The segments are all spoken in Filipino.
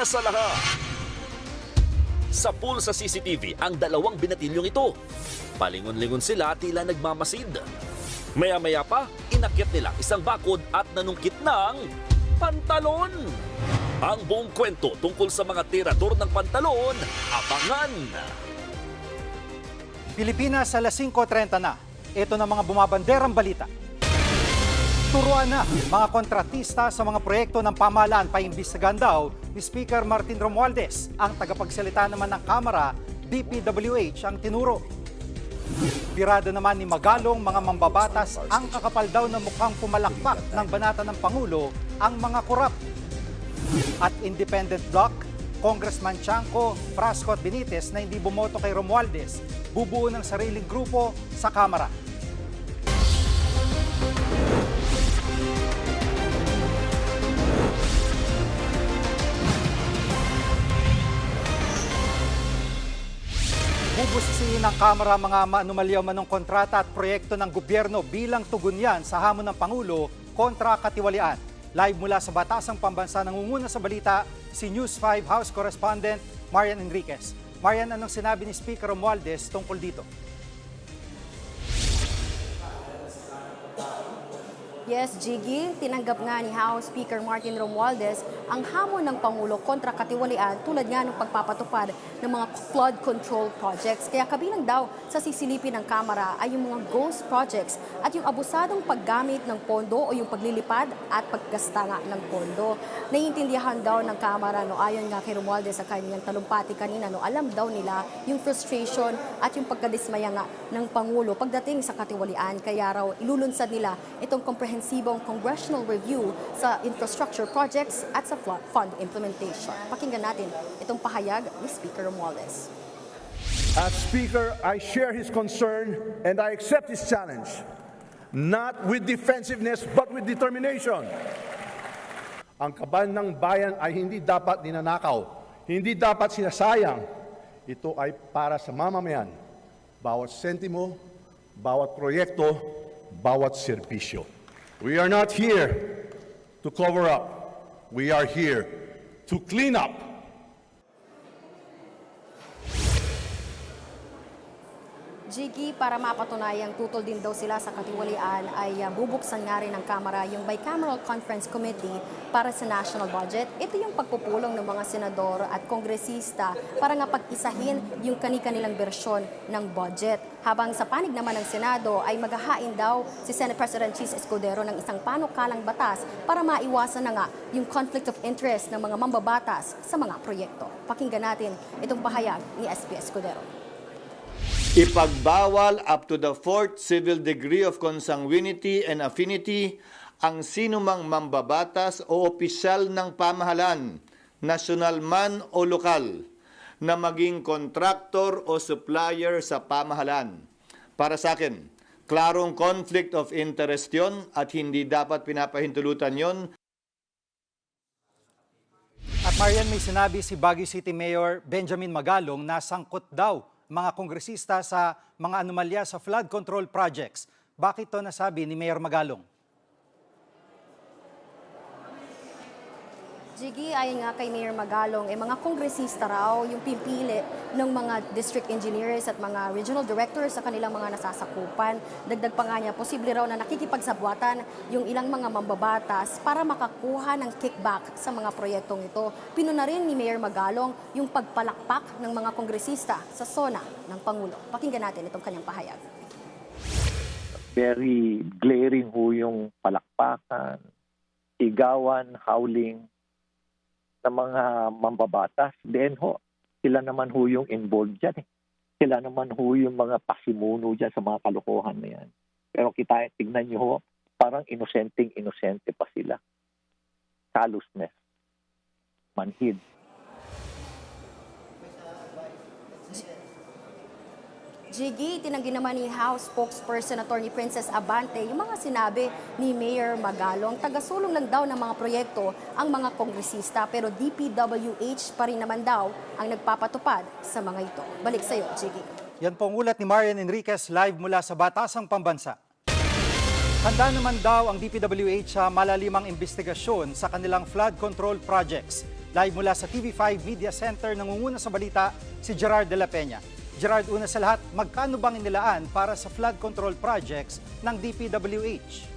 una sa lahat. Sa pool sa CCTV ang dalawang binatilyong ito. Palingon-lingon sila tila nagmamasid. Maya-maya pa, inakyat nila isang bakod at nanungkit ng pantalon. Ang buong kwento tungkol sa mga tirador ng pantalon, abangan! Pilipinas sa alas 5:30 na. Ito na mga bumabanderang balita. Turuan na mga kontratista sa mga proyekto ng pamahalaan paimbestigahan daw ni Speaker Martin Romualdez. Ang tagapagsalita naman ng Kamara, DPWH ang tinuro. Birado naman ni Magalong mga mambabatas ang kakapal daw na mukhang pumalakpak ng banata ng Pangulo ang mga korap. At independent bloc, Congressman Chanco, Frasco at Benitez na hindi bumoto kay Romualdez, bubuo ng sariling grupo sa Kamara. Bubusisiin ng Kamara mga maanumalyaw manong kontrata at proyekto ng gobyerno bilang tugon yan sa hamon ng Pangulo kontra katiwalian. Live mula sa Batasang Pambansa, nangunguna sa balita si News 5 House Correspondent Marian Enriquez. Marian, anong sinabi ni Speaker Romualdez tungkol dito? Yes, Jiggy, tinanggap nga ni House Speaker Martin Romualdez ang hamon ng Pangulo kontra katiwalian tulad nga ng pagpapatupad ng mga flood control projects. Kaya kabilang daw sa sisilipin ng Kamara ay yung mga ghost projects at yung abusadong paggamit ng pondo o yung paglilipad at paggasta nga ng pondo. Naiintindihan daw ng Kamara, ayon nga kay Romualdez sa kanyang talumpati kanina, alam daw nila yung frustration at yung pagkadismaya nga ng Pangulo pagdating sa katiwalian. Kaya raw ilulunsad nila itong komprehensibong congressional review sa infrastructure projects at sa flood fund implementation. Pakinggan natin itong pahayag ni Speaker Romualdez. As Speaker, I share his concern and I accept his challenge, not with defensiveness but with determination. Ang kaban ng bayan ay hindi dapat ninanakaw, hindi dapat sinasayang. Ito ay para sa mamamayan. Bawat sentimo, bawat proyekto, bawat serbisyo. We are not here to cover up. We are here to clean up. Jiggy, para mapatunayang tutol din daw sila sa katiwalian ay bubuksan nga rin ng Kamara yung Bicameral Conference Committee para sa national budget. Ito yung pagpupulong ng mga senador at kongresista para nga pag-isahin yung kani-kanilang bersyon ng budget. Habang sa panig naman ng Senado ay maghahain daw si Senate President Chis Escudero ng isang panukalang batas para maiwasan na nga yung conflict of interest ng mga mambabatas sa mga proyekto. Pakinggan natin itong pahayag ni SP Escudero. Ipagbawal up to the fourth civil degree of consanguinity and affinity ang sinumang mambabatas o opisyal ng pamahalaan, nasyonal man o lokal, na maging kontraktor o supplier sa pamahalaan. Para sa akin, klarong conflict of interest yon at hindi dapat pinapahintulutan yon. At Marian, may sinabi si Baguio City Mayor Benjamin Magalong na sangkot daw mga kongresista sa mga anomalya sa flood control projects. Bakit to nasabi ni Mayor Magalong? Jiggy, ayon nga kay Mayor Magalong, mga kongresista raw yung pipili ng mga district engineers at mga regional directors sa kanilang mga nasasakupan. Dagdag pa nga niya, posible raw na nakikipagsabwatan yung ilang mga mambabatas para makakuha ng kickback sa mga proyektong ito. Pinuna rin ni Mayor Magalong yung pagpalakpak ng mga kongresista sa SONA ng Pangulo. Pakinggan natin itong kanyang pahayag. Very glaring ho yung palakpakan, sigawan, howling ng mga mambabatas. Then ho, sila naman ho yung involved dyan. Sila naman ho yung mga pasimuno dyan sa mga kalokohan na yan. Pero tignan nyo ho, parang inosente pa sila. Callousness. Manhid. Jiggy, tinanggi naman ni House Spokesperson Attorney Princess Abante yung mga sinabi ni Mayor Magalong. Tagasulong lang daw ng mga proyekto ang mga kongresista pero DPWH pa rin naman daw ang nagpapatupad sa mga ito. Balik sa iyo, Jiggy. Yan pong ulat ni Marian Enriquez live mula sa Batasang Pambansa. Handa naman daw ang DPWH sa malalimang investigasyon sa kanilang flood control projects. Live mula sa TV5 Media Center, nangunguna sa balita si Gerard de la Peña. Gerard, una sa lahat, magkano bang inilaan para sa flood control projects ng DPWH?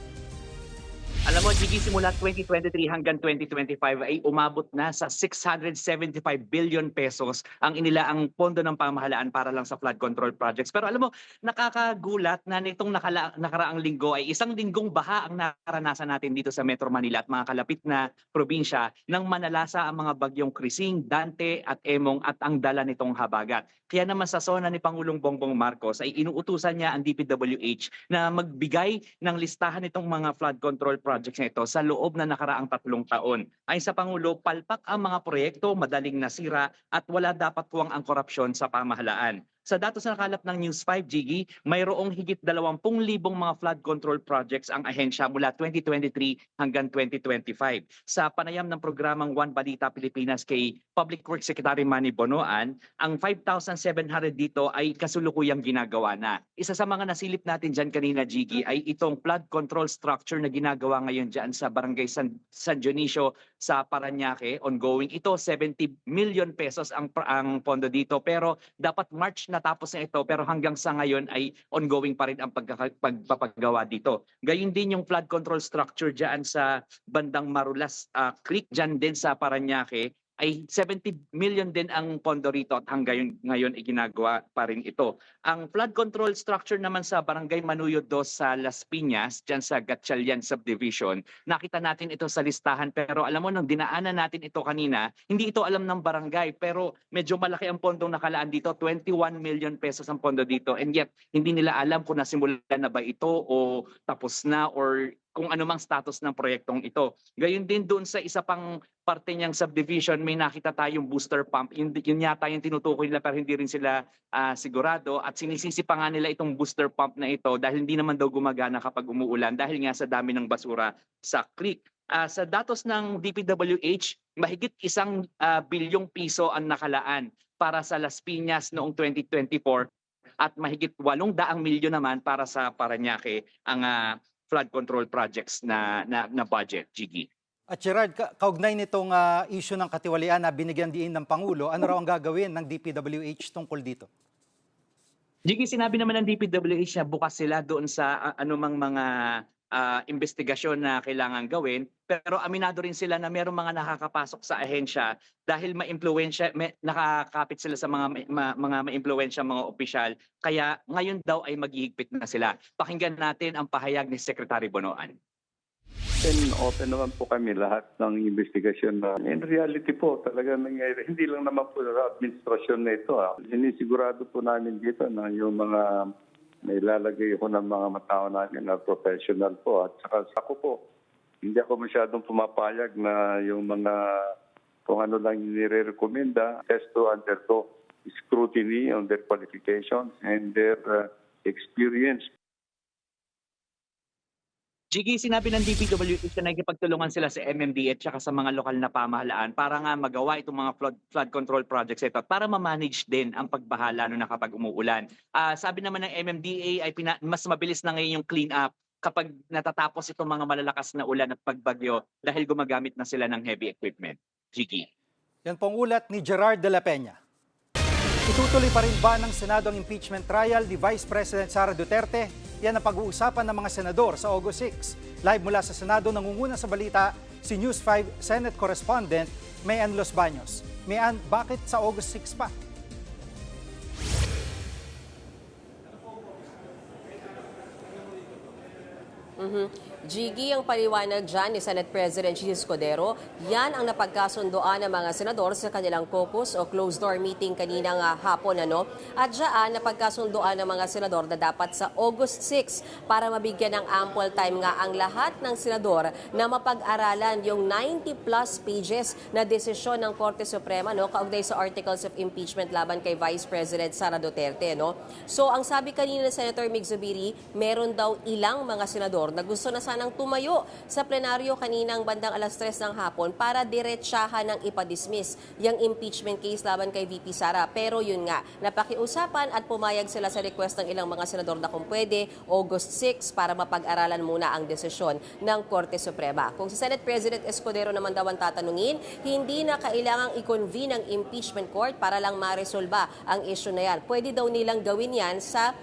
Alam mo, Jiggy, simula 2023 hanggang 2025 ay umabot na sa 675 billion pesos ang inilaang pondo ng pamahalaan para lang sa flood control projects. Pero alam mo, nakakagulat na nitong nakaraang linggo ay isang linggong baha ang naranasan natin dito sa Metro Manila at mga kalapit na probinsya nang manalasa ang mga bagyong Krising, Dante at Emong at ang dala nitong habagat. Kaya naman sa zona ni Pangulong Bongbong Marcos ay inuutusan niya ang DPWH na magbigay ng listahan nitong mga flood control projects na ito sa loob na nakaraang 3 taon. Ayon sa Pangulo, palpak ang mga proyekto, madaling nasira at wala dapat puwang ang korupsyon sa pamahalaan. Sa datos na nakalap ng News 5, Jiggy, mayroong higit 20,000 mga flood control projects ang ahensya mula 2023 hanggang 2025. Sa panayam ng programang One Balita Pilipinas kay Public Works Secretary Manny Bonoan, ang 5,700 dito ay kasulukuyang ginagawa na. Isa sa mga nasilip natin dyan kanina, Jiggy, ay itong flood control structure na ginagawa ngayon dyan sa Barangay San Dionisio sa Parañaque. Ongoing ito, 70 million pesos ang pondo dito. Pero dapat March natapos na ito, pero hanggang sa ngayon ay ongoing pa rin ang pagpapagawa dito. Gayun din yung flood control structure dyan sa bandang Marulas Creek, dyan din sa Parañaque, ay 70 million din ang pondo rito at hanggang ngayon ay ginagawa pa rin ito. Ang flood control structure naman sa Barangay Manuyo 2 sa Las Piñas, dyan sa Gatchalian Subdivision, nakita natin ito sa listahan pero alam mo nung dinaanan natin ito kanina, hindi ito alam ng barangay pero medyo malaki ang pondong nakalaan dito, 21 million pesos ang pondo dito and yet hindi nila alam kung nasimulan na ba ito o tapos na or kung anumang status ng proyektong ito. Gayun din doon sa isa pang parte niyang subdivision, may nakita tayong booster pump. Yun yata yung tinutukoy nila pero hindi rin sila sigurado. At sinisisi pa nga nila itong booster pump na ito dahil hindi naman daw gumagana kapag umuulan dahil nga sa dami ng basura sa creek. Sa datos ng DPWH, mahigit 1 bilyong piso ang nakalaan para sa Las Piñas noong 2024 at mahigit 800 milyon naman para sa Parañaque ang flood control projects na budget, Jiggy. At Gerard, kaugnay nitong issue ng katiwalian na binigyan diin ng Pangulo, ano raw ang gagawin ng DPWH tungkol dito? Jiggy, sinabi naman ng DPWH na bukas sila doon sa anumang mga investigasyon na kailangan gawin. Pero aminado rin sila na mayroong mga nakakapasok sa ahensya dahil nakakapit sila sa mga maimpluwensya mga opisyal. Kaya ngayon daw ay maghihigpit na sila. Pakinggan natin ang pahayag ni Secretary Bonoan. Open naman po kami lahat ng investigasyon na in reality po talaga nangyayari. Hindi lang naman po sa administrasyon na ito. Sinisigurado po namin dito na yung mga nailalagay ko ng mga matao namin na professional po. At saka ako po, hindi ako masyadong pumapayag na yung mga kung ano lang nire-recommenda has to undergo scrutiny on their qualifications and their experience. Jiggy, sinabi ng DPWH na nagkipagtulungan sila sa MMDA at saka sa mga lokal na pamahalaan para nga magawa itong mga flood control projects ito at para ma-manage din ang pagbaha lalo na kapag umuulan. Sabi naman ng MMDA ay mas mabilis na ngayon yung clean up kapag natatapos itong mga malalakas na ulan at pagbagyo dahil gumagamit na sila ng heavy equipment. Jiggy. Yan pong ulat ni Gerard de la Peña. Itutuloy pa rin ba ng Senado ang impeachment trial ni Vice President Sara Duterte? Yan ang pag-uusapan ng mga senador sa August 6. Live mula sa Senado, nangunguna sa balita si News 5 Senate Correspondent Mayan Los Baños. Mayan, bakit sa August 6 pa? Jiggy, ang paliwanag dyan ni Senate President Chis Escudero, yan ang napagkasundoan ng mga senador sa kanilang caucus o closed-door meeting kaninang hapon. At dyan, napagkasundoan ng mga senador na dapat sa August 6 para mabigyan ng ample time nga ang lahat ng senador na mapag-aralan yung 90-plus pages na desisyon ng Korte Suprema kaugnay sa articles of impeachment laban kay Vice President Sara Duterte. So, ang sabi kanina ni Senator Mig Zubiri, meron daw ilang mga senador na gusto na sana sanang tumayo sa plenaryo kaninang bandang alas 3 ng hapon para diretsahan ng ipadismiss yung impeachment case laban kay VP Sara. Pero yun nga, napakiusapan at pumayag sila sa request ng ilang mga senador na kung pwede, August 6 para mapag-aralan muna ang desisyon ng Korte Suprema. Kung si Senate President Escudero naman daw ang tatanungin, hindi na kailangang i-convene ang impeachment court para lang maresolba ang issue na yan. Pwede daw nilang gawin yan sa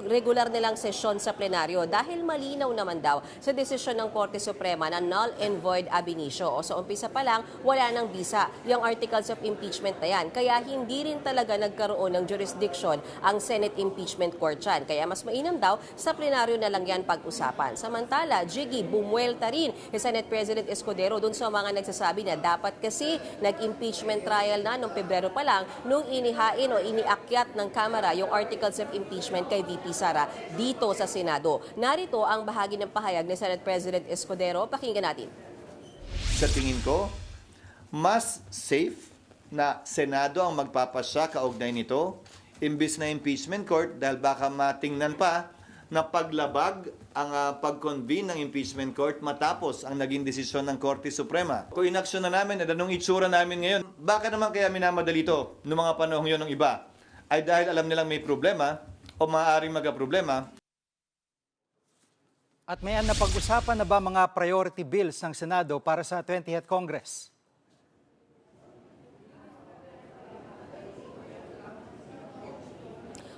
regular nilang sesyon sa plenaryo dahil malinaw naman daw sa desisyon ng Korte Suprema na null and void ab initio o sa umpisa pa lang wala nang bisa yung articles of impeachment na yan. Kaya hindi rin talaga nagkaroon ng jurisdiction ang Senate Impeachment Court yan. Kaya mas mainam daw sa plenaryo na lang yan pag-usapan. Samantala, Jiggy, bumuelta rin si Senate President Escudero dun sa mga nagsasabi na dapat kasi nag-impeachment trial na noong Pebrero pa lang nung inihain o iniakyat ng Kamara yung articles of impeachment kay VP Sara dito sa Senado. Narito ang bahagi ng pahayag ni Senate President Escudero. Pakinggan natin. Sa tingin ko, mas safe na Senado ang magpapasya kaugnay nito imbis na impeachment court dahil baka matingnan pa na paglabag ang pag-convene ng impeachment court matapos ang naging desisyon ng Korte Suprema. Kung inaksyon na namin at anong itsura namin ngayon, baka naman kaya minamadali ito noong mga panahon yun ng iba ay dahil alam nilang may problema o maaaring magka-problema. At may napag-usapan na ba mga priority bills ng Senado para sa 20th Congress?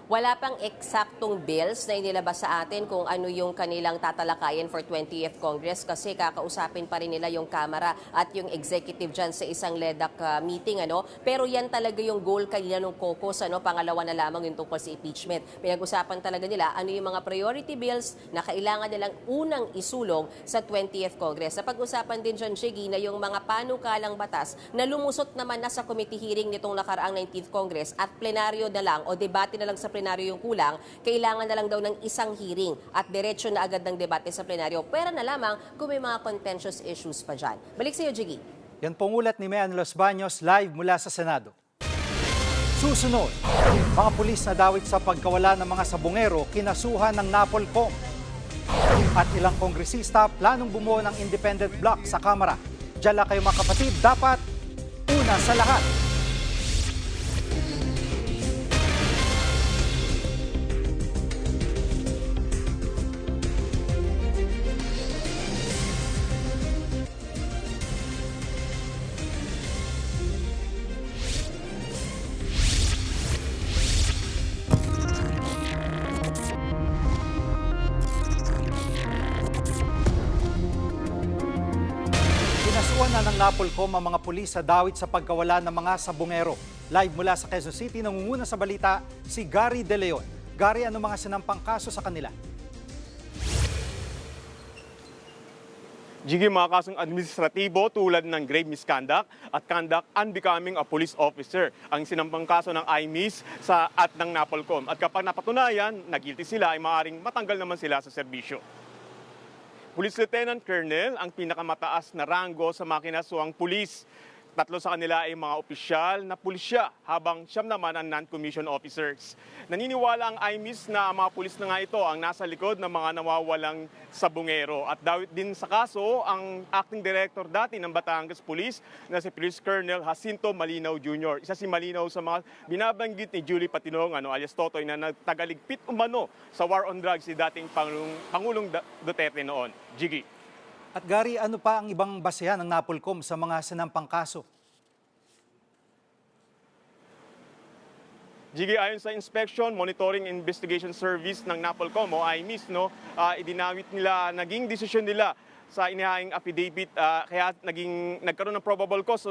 Wala pang eksaktong bills na inilabas sa atin kung ano yung kanilang tatalakayin for 20th Congress kasi kakausapin pa rin nila yung Kamara at yung executive dyan sa isang LEDAC meeting. Pero yan talaga yung goal kanila ng caucus. Pangalawa na lamang yung tungkol sa impeachment. Pinag-usapan talaga nila ano yung mga priority bills na kailangan nilang unang isulong sa 20th Congress. Napag-usapan din dyan, Jiggy, na yung mga panukalang batas na lumusot naman na sa committee hearing nitong nakaraang 19th Congress at plenaryo na lang o debate na lang sa plenaryo yung kulang, kailangan na lang daw ng isang hearing at diretsyo na agad ng debate sa plenaryo. Pera na lamang kung may mga contentious issues pa dyan. Balik sa iyo, Jiggy. Yan pong ulat ni Mayan Los Baños live mula sa Senado. Susunod, mga pulis na dawit sa pagkawala ng mga sabungero kinasuhan ng NAPOLCOM. At ilang kongresista planong bumuo ng independent block sa Kamara. Diyan lang kayo mga kapatid, dapat una sa lahat. Kinasuhan na ng NAPOLCOM ang mga pulis sa dawit sa pagkawala ng mga sabungero. Live mula sa Quezon City, nangunguna sa balita si Gary De Leon. Gary, ano mga sinampang kaso sa kanila? Jiggy, mga kasong administratibo tulad ng grave misconduct at conduct unbecoming a police officer ang sinampang kaso ng IMIS at ng NAPOLCOM. At kapag napatunayan na guilty sila ay maaaring matanggal naman sila sa serbisyo. Police Lieutenant Colonel ang pinakamataas na ranggo sa mga kinasuhang pulis. 3 sa kanila ay mga opisyal na pulisya, habang 9 naman ang non-commissioned officers. Naniniwala ang IMIS na ang mga pulis na nga ito ang nasa likod ng mga nawawalang sabungero. At dawit din sa kaso ang acting director dati ng Batangas Police na si Police Colonel Jacinto Malinaw Jr. Isa si Malinaw sa mga binabanggit ni Julie Patinong alias Totoy na nagtagaligpit umano sa war on drugs si dating Pangulong Duterte noon. Jiggy. At Gary, ano pa ang ibang basehan ng NAPOLCOM sa mga sinampang kaso? Jiggy, ayon sa Inspection Monitoring Investigation Service ng NAPOLCOM o IMIS, idinawit nila, naging desisyon nila sa inihaing affidavit, kaya nagkaroon ng probable cause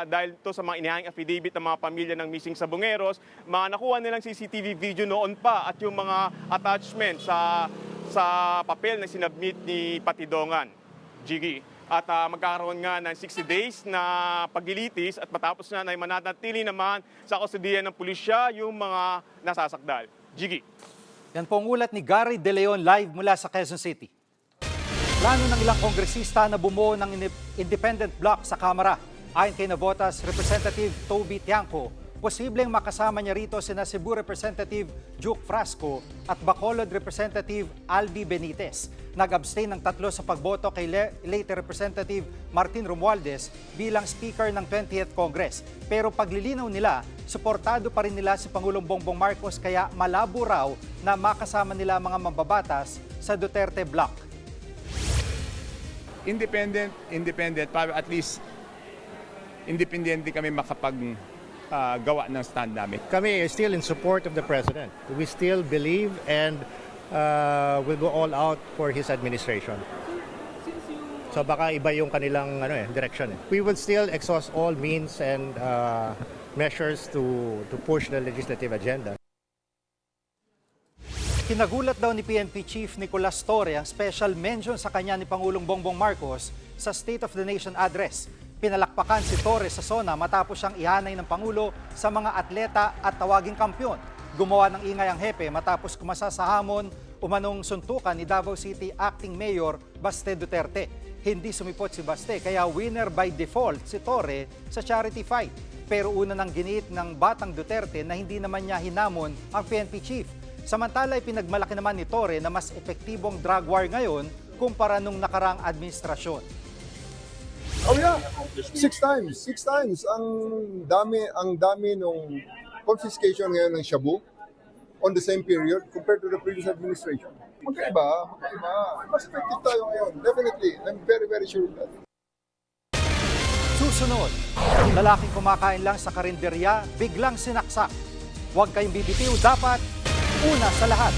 dahil to sa mga inihaing affidavit ng mga pamilya ng missing sabungeros, mga nakuha nilang CCTV video noon pa at yung mga attachment sa papel na sinabmit ni Patidongan. Jiggy. At magkakaroon nga ng 60 days na paglilitis at matapos na ay mananatili naman sa kustudiyan ng pulisya yung mga nasasakdal. Jiggy. Yan po ang ulat ni Gary De Leon live mula sa Quezon City. Plano ng ilang kongresista na bumuo ng independent block sa Kamara. Ayon kay Navotas Representative Toby Tiangco, posibleng makasama niya rito sina Cebu Representative Juke Frasco at Bacolod Representative Albi Benitez. Nag-abstain ng 3 sa pagboto kay late Representative Martin Romualdez bilang Speaker ng 20th Congress. Pero paglilinaw nila, suportado pa rin nila si Pangulong Bongbong Marcos kaya malabo raw na makasama nila mga mambabatas sa Duterte Bloc. Independent, para at least independente kami makapag-gawa ng stand namin. Kami is still in support of the President. We still believe and will go all out for his administration. So baka iba yung kanilang direction. We will still exhaust all means and measures to push the legislative agenda. Kinagulat daw ni PNP Chief Nicolas Torre ang special mention sa kanya ni Pangulong Bongbong Marcos sa State of the Nation address. Pinalakpakan si Torre sa SONA matapos siyang ihanay ng Pangulo sa mga atleta at tawaging kampyon. Gumawa ng ingay ang hepe matapos kumasa sa hamon umanong suntukan ni Davao City Acting Mayor Baste Duterte. Hindi sumipot si Baste kaya winner by default si Torre sa charity fight. Pero una nang giniit ng batang Duterte na hindi naman niya hinamon ang PNP chief. Samantala ay pinagmalaki naman ni Torre na mas epektibong drug war ngayon kumpara nung nakarang administrasyon. Oh yeah, 6 times. Ang dami nung confiscation ngayon ng shabu on the same period compared to the previous administration. Magkaiba. Mas effective tayo ngayon. Definitely. I'm very, very sure of that. Susunod, lalaking kumakain lang sa karinderya, biglang sinaksak. Huwag kayong bibitiw, dapat una sa lahat.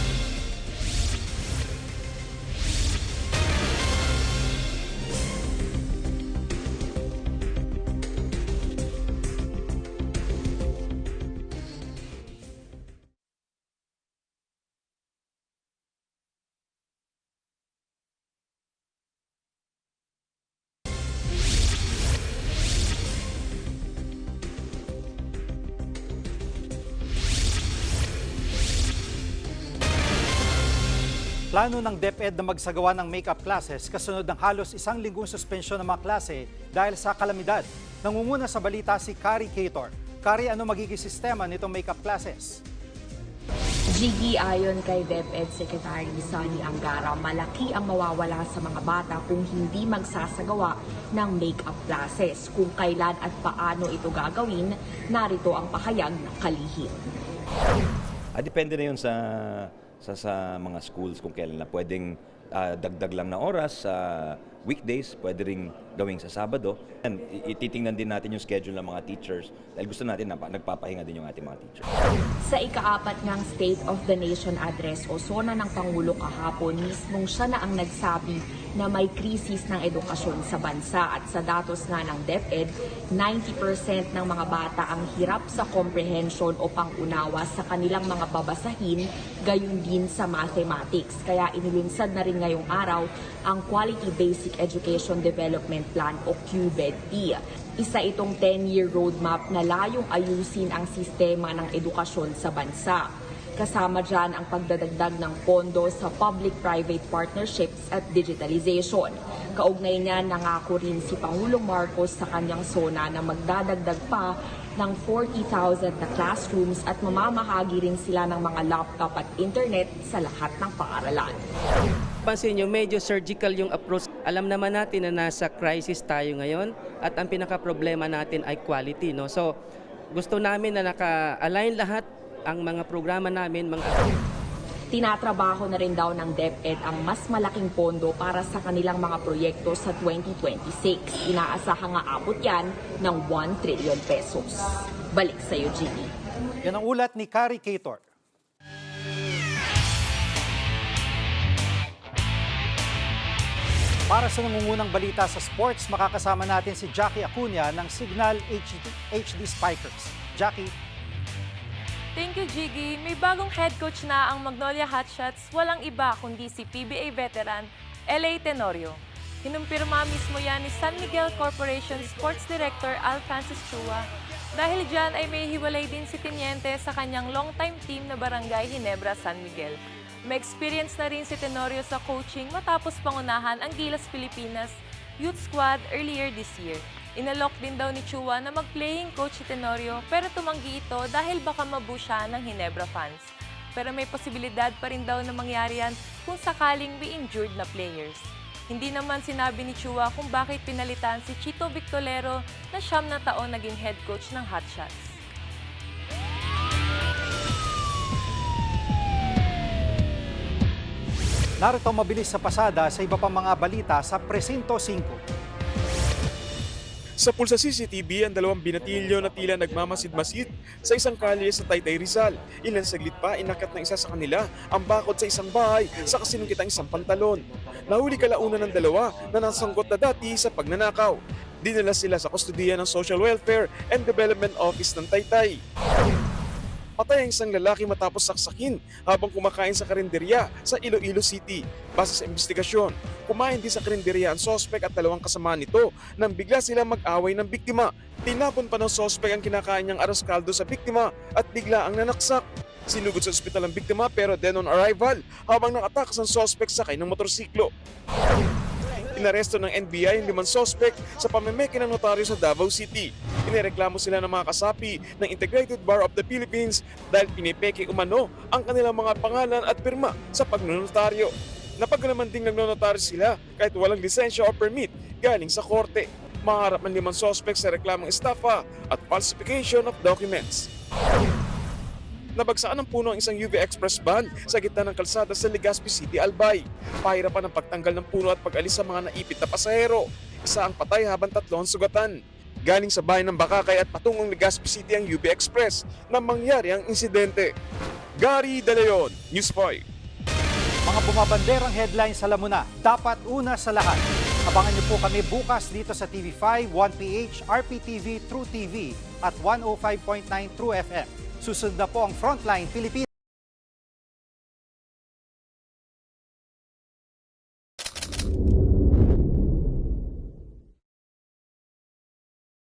Plano ng DepEd na magsagawa ng makeup classes kasunod ng halos 1 linggong suspensyon ng mga klase dahil sa kalamidad. Nangunguna sa balita si Kari Cator. Kari, ano magiging sistema nitong makeup classes? Jiggy, ayon kay DepEd Secretary Sonny Angara, malaki ang mawawala sa mga bata kung hindi magsasagawa ng makeup classes. Kung kailan at paano ito gagawin, narito ang pahayag ng kalihim. Depende na yun sa mga schools kung kailan na pwedeng dagdag lang na oras sa weekdays, pwede ring gawing sa Sabado. And ititingnan din natin yung schedule ng mga teachers dahil gusto natin na nagpapahinga din yung ating mga teachers. Sa ika-4 ng State of the Nation address o SONA ng Pangulo kahapon, mismong siya na ang nagsabi na may krisis ng edukasyon sa bansa at sa datos nga ng DepEd, 90% ng mga bata ang hirap sa comprehension o pangunawa sa kanilang mga babasahin, gayon din sa mathematics. Kaya inulunsad na rin ngayong araw ang Quality Basic Education Development Plan o QBED-P. Isa itong 10-year roadmap na layong ayusin ang sistema ng edukasyon sa bansa. Kasama dyan ang pagdadagdag ng pondo sa public-private partnerships at digitalization. Kaugnay niya, nangako rin si Pangulong Marcos sa kanyang SONA na magdadagdag pa ng 40,000 na classrooms at mamamahagi rin sila ng mga laptop at internet sa lahat ng paaralan. Pansin nyo, medyo surgical yung approach. Alam naman natin na nasa crisis tayo ngayon at ang pinaka-problema natin ay quality. No? So gusto namin na naka-align lahat ang mga programa namin. Tinatrabaho na rin daw ng DepEd ang mas malaking pondo para sa kanilang mga proyekto sa 2026. Inaasahang aabot yan ng 1 trillion pesos. Balik sa iyo, Jimmy. Yan ang ulat ni Kari Cator. Para sa nangungunang balita sa sports, makakasama natin si Jackie Acuña ng Signal HD Spikers. Jackie. Thank you, Jiggy. May bagong head coach na ang Magnolia Hotshots, walang iba kundi si PBA veteran L.A. Tenorio. Kinumpirma mismo yan ni San Miguel Corporation Sports Director Al Francis Chua. Dahil dyan ay may hiwalay din si Teniente sa kanyang long-time team na Barangay Ginebra San Miguel. May experience na rin si Tenorio sa coaching matapos pangunahan ang Gilas Pilipinas Youth Squad earlier this year. Inalok din daw ni Chua na mag-playing coach si Tenorio pero tumanggi ito dahil baka mabu siya ng Ginebra fans. pero may posibilidad pa rin daw na mangyari yan kung sakaling may injured na players. Hindi naman sinabi ni Chua kung bakit pinalitan si Chito Victolero na 9 na taon naging head coach ng Hotshots. Narito ang mabilis sa pasada sa iba pang mga balita sa Presinto 5. Sa pulsa CCTV, ang dalawang binatilyo na tila nagmamasid-masid sa isang kalye sa Taytay Rizal. Ilan saglit pa, inakyat ng isa sa kanila ang bakod sa isang bahay sa kasinungkitang isang pantalon. Nahuli kalaunan ng dalawa na nasangkot na dati sa pagnanakaw. Dinala sila sa kustudiya ng Social Welfare and Development Office ng Taytay. Patay ang isang lalaki matapos saksakin habang kumakain sa karinderya sa Iloilo City. Base sa investigasyon, kumain din sa karinderya ang sospek at dalawang kasama nito nang bigla sila mag-away ng biktima. Tinapon pa ng sospek ang kinakain niyang aros kaldo sa biktima at bigla ang nanaksak. Sinugod sa ospital ang biktima pero dead on arrival habang nakatakas ang sospek sakay ng motorsiklo. Inaresto ng NBI ang 5 sospek sa pamemeke ng notaryo sa Davao City. Inireklamo sila ng mga kasapi ng Integrated Bar of the Philippines dahil pinipeke umano ang kanilang mga pangalan at pirma sa pagnonotaryo. Napaglaman ding nagnonotaryo sila kahit walang lisensya o permit galing sa korte. Maharap ang 5 sospek sa reklamong estafa at falsification of documents. Nabagsakan ng puno ang isang UV Express van sa gitna ng kalsada sa Legazpi City, Albay. Pahirapan ang pagtanggal ng puno at pag-alis sa mga naipit na pasahero. Isa ang patay habang 3 ang sugatan. Galing sa bayan ng Bakakay at patungong Legazpi City ang UV Express nang mangyari ang insidente. Gary De Leon, News 5. Mga bumabanderang headlines sa Lamuna, dapat una sa lahat. Abangan niyo po kami bukas dito sa TV5, 1PH, RPTV, True TV at 105.9 True FM. Susunod na po ang Frontline Pilipinas.